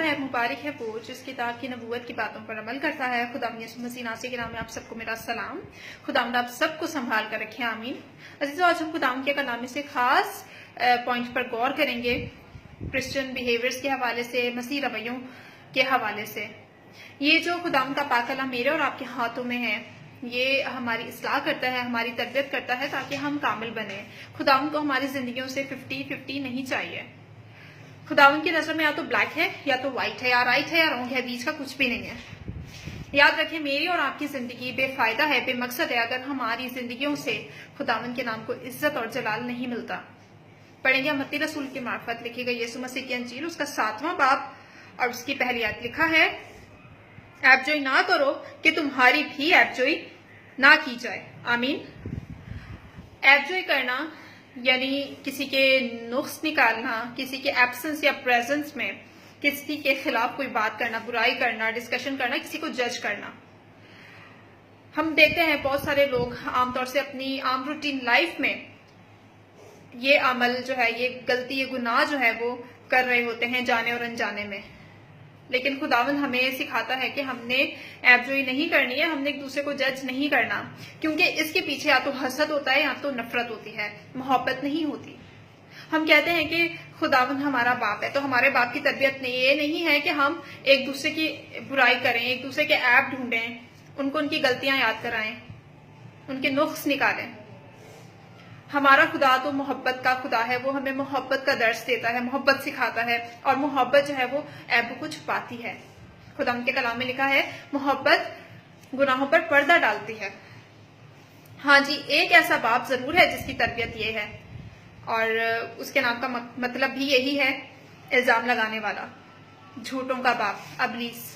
ہے، مبارک ہے وہ جس کتاب کی نبوت کی باتوں پر عمل کرتا ہے۔ خداوند یسوع مسیح ناصری کے نام میں آپ سب کو میرا سلام۔ خداوند آپ سب کو سنبھال کر رکھے، آمین۔ عزیزو، آج ہم خداوند کے کلام سے خاص پوائنٹ پر غور کریں گے، کرسچن بیہیویئرز کے حوالے سے، مسیح رویوں کے حوالے سے۔ یہ جو خداوند کا پاک کلام میرے اور آپ کے ہاتھوں میں ہے، یہ ہماری اصلاح کرتا ہے، ہماری تربیت کرتا ہے تاکہ ہم کامل بنیں۔ خداوند کو ہماری زندگیوں سے 50-50 نہیں چاہیے۔ خداوند کی نظر میں یا تو بلیک ہے یا تو وائٹ ہے، یا رائٹ ہے یا رانگ ہے، بیچ کا کچھ بھی نہیں ہے۔ یاد رکھیں، میری اور آپ کی زندگی بے فائدہ ہے، بے مقصد ہے اگر ہماری زندگیوں سے خداوند کے نام کو عزت اور جلال نہیں ملتا۔ پڑھیں گے متی رسول کی معرفت لکھی گئی یسوع مسیح کی انجیل، اس کا 7واں باب اور اس کی پہلی آیت، لکھا ہے، ایپ جوئی نہ کرو کہ تمہاری بھی ایپ جوئی نہ کی جائے۔ آمین۔ ایپ جوئی کرنا یعنی کسی کے نقص نکالنا، کسی کے ایبسنس یا پریزنس میں کسی کے خلاف کوئی بات کرنا، برائی کرنا، ڈسکشن کرنا، کسی کو جج کرنا۔ ہم دیکھتے ہیں بہت سارے لوگ عام طور سے اپنی عام روٹین لائف میں یہ عمل جو ہے، یہ غلطی، یہ گناہ جو ہے وہ کر رہے ہوتے ہیں جانے اور انجانے میں۔ لیکن خداوند ہمیں سکھاتا ہے کہ ہم نے ایپ جوئی نہیں کرنی ہے، ہم نے ایک دوسرے کو جج نہیں کرنا، کیونکہ اس کے پیچھے یا تو حسد ہوتا ہے یا تو نفرت ہوتی ہے، محبت نہیں ہوتی۔ ہم کہتے ہیں کہ خداوند ہمارا باپ ہے، تو ہمارے باپ کی تربیت یہ نہیں ہے کہ ہم ایک دوسرے کی برائی کریں، ایک دوسرے کے ایپ ڈھونڈیں، ان کو ان کی غلطیاں یاد کرائیں، ان کے نقص نکالیں۔ ہمارا خدا تو محبت کا خدا ہے، وہ ہمیں محبت کا درس دیتا ہے، محبت سکھاتا ہے، اور محبت جو ہے وہ عیبوں کو چھپاتی ہے۔ خدا کے کلام میں لکھا ہے، محبت گناہوں پر پردہ ڈالتی ہے۔ ہاں جی، ایک ایسا باپ ضرور ہے جس کی تربیت یہ ہے، اور اس کے نام کا مطلب بھی یہی ہے، الزام لگانے والا، جھوٹوں کا باپ، ابلیس۔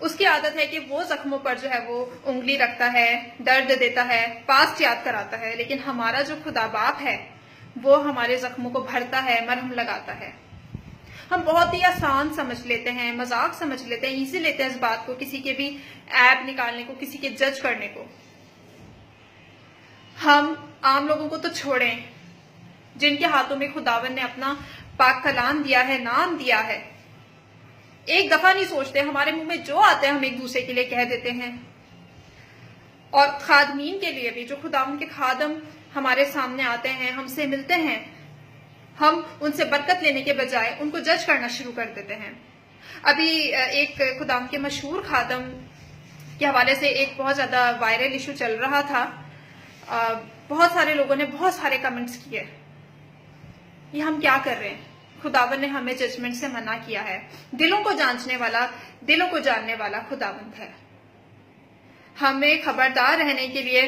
اس کی عادت ہے کہ وہ زخموں پر جو ہے وہ انگلی رکھتا ہے، درد دیتا ہے، پاسٹ یاد کراتا ہے، لیکن ہمارا جو خدا باپ ہے وہ ہمارے زخموں کو بھرتا ہے، مرہم لگاتا ہے۔ ہم بہت ہی آسان سمجھ لیتے ہیں، مذاق سمجھ لیتے ہیں، ایزی لیتے ہیں اس بات کو، کسی کے بھی ایپ نکالنے کو، کسی کے جج کرنے کو۔ ہم عام لوگوں کو تو چھوڑیں، جن کے ہاتھوں میں خداوند نے اپنا پاک کلام دیا ہے، نام دیا ہے، ایک دفعہ نہیں سوچتے، ہمارے منہ میں جو آتا ہے ہم ایک دوسرے کے لیے کہہ دیتے ہیں۔ اور خادمین کے لیے بھی، جو خداوند کے خادم ہمارے سامنے آتے ہیں، ہم سے ملتے ہیں، ہم ان سے برکت لینے کے بجائے ان کو جج کرنا شروع کر دیتے ہیں۔ ابھی ایک خداوند کے مشہور خادم کے حوالے سے ایک بہت زیادہ وائرل ایشو چل رہا تھا، بہت سارے لوگوں نے بہت سارے کمنٹس کیے، یہ ہم کیا کر رہے ہیں؟ خداوند نے ہمیں ججمنٹ سے منع کیا ہے۔ دلوں کو جانچنے والا، دلوں کو جاننے والا خداوند ہے۔ ہمیں خبردار رہنے کے لیے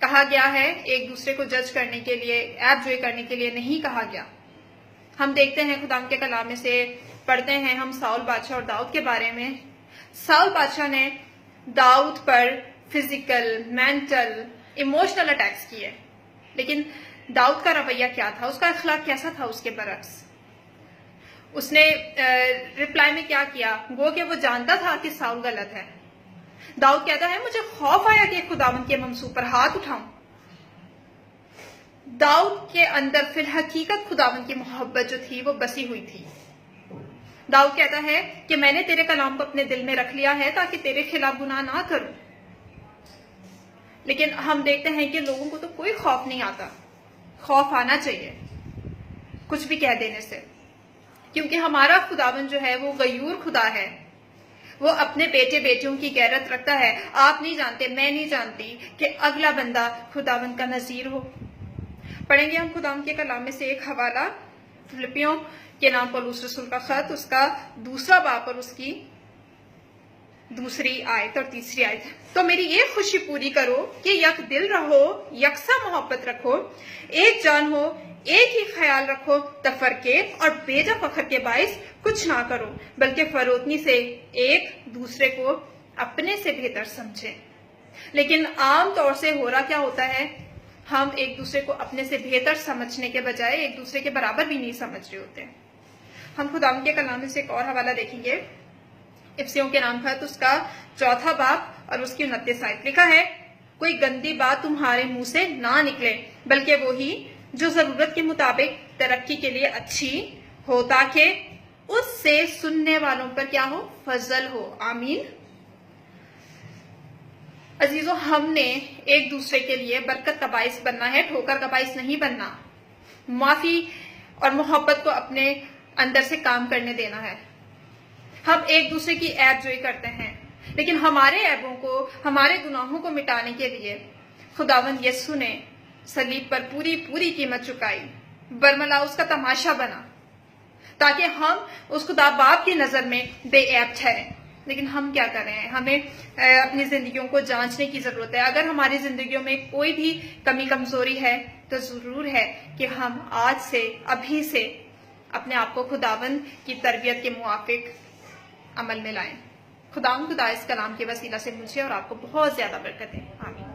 کہا گیا ہے، ایک دوسرے کو جج کرنے کے لیے، ایپ جوئی کرنے کے لیے نہیں کہا گیا۔ ہم دیکھتے ہیں خداوند کے کلام میں سے پڑھتے ہیں ہم ساؤل بادشاہ اور داؤد کے بارے میں۔ ساؤل بادشاہ نے داؤد پر فزیکل، مینٹل، ایموشنل اٹیکس کیے، لیکن داؤد کا رویہ کیا تھا؟ اس کا اخلاق کیسا تھا اس کے برعکس؟ اس نے رپلائی میں کیا کیا؟ گو کہ وہ جانتا تھا کہ ساؤل غلط ہے۔ داؤد کہتا ہے، مجھے خوف آیا کہ خداوند کے ممسوح پر ہاتھ اٹھاؤں۔ داؤد کے اندر فی الحقیقت خداوند کی محبت جو تھی وہ بسی ہوئی تھی۔ داؤد کہتا ہے کہ میں نے تیرے کلام کو اپنے دل میں رکھ لیا ہے تاکہ تیرے خلاف گناہ نہ کروں۔ لیکن ہم دیکھتے ہیں کہ لوگوں کو تو کوئی خوف نہیں آتا۔ خوف آنا چاہیے کچھ بھی کہہ دینے سے، کیونکہ ہمارا خداوند جو ہے وہ غیور خدا ہے، وہ اپنے بیٹے بیٹیوں کی غیرت رکھتا ہے۔ آپ نہیں جانتے، میں نہیں جانتی کہ اگلا بندہ خداوند کا نذیر ہو۔ پڑھیں گے ہم خداوند کے کلام میں سے ایک حوالہ، فلپیوں کے نام پولس رسول کا خط، اس کا 2واں باب اور اس کی 2 آیت اور 3 آیت۔ تو میری یہ خوشی پوری کرو کہ یک دل رہو، یکساں محبت رکھو، ایک جان ہو، ایک ہی خیال رکھو، تفرقے اور بیجا فخر کے باعث کچھ نہ کرو، بلکہ فروتنی سے ایک دوسرے کو اپنے سے بہتر سمجھیں۔ لیکن عام طور سے ہو رہا کیا ہوتا ہے، ہم ایک دوسرے کو اپنے سے بہتر سمجھنے کے بجائے ایک دوسرے کے برابر بھی نہیں سمجھ رہے ہوتے۔ ہم خداوند کے کلام میں سے ایک اور حوالہ دیکھیں گے، افسیوں کے نام خط، اس کا 4واں باب اور اس کی 29 آیت، لکھا ہے، کوئی گندی بات تمہارے منہ سے نہ نکلے، بلکہ وہی جو ضرورت کے مطابق ترقی کے لیے اچھی ہو، تاکہ اس سے سننے والوں پر کیا ہو؟ فضل ہو. آمین. عزیزوں، ہم نے ایک دوسرے کے لیے برکت کا باعث بننا ہے، ٹھوکر کا باعث نہیں بننا. معافی اور محبت کو اپنے اندر سے کام کرنے دینا ہے. ہم ایک دوسرے کی عیب جوئی کرتے ہیں، لیکن ہمارے عیبوں کو، ہمارے گناہوں کو مٹانے کے لیے خداوند یسوع نے صلیب پر پوری قیمت چکائی، برملا اس کا تماشا بنا تاکہ ہم اس خدا باپ کی نظر میں بے عیب ٹھہریں. لیکن ہم کیا کر رہے ہیں؟ ہمیں اپنی زندگیوں کو جانچنے کی ضرورت ہے. اگر ہماری زندگیوں میں کوئی بھی کمی کمزوری ہے تو ضرور ہے کہ ہم آج سے، ابھی سے اپنے آپ کو خداوند کی تربیت کے موافق عمل میں لائیں. خدا اس کلام کے وسیلہ سے مجھے اور آپ کو بہت زیادہ برکت ہے. آمین.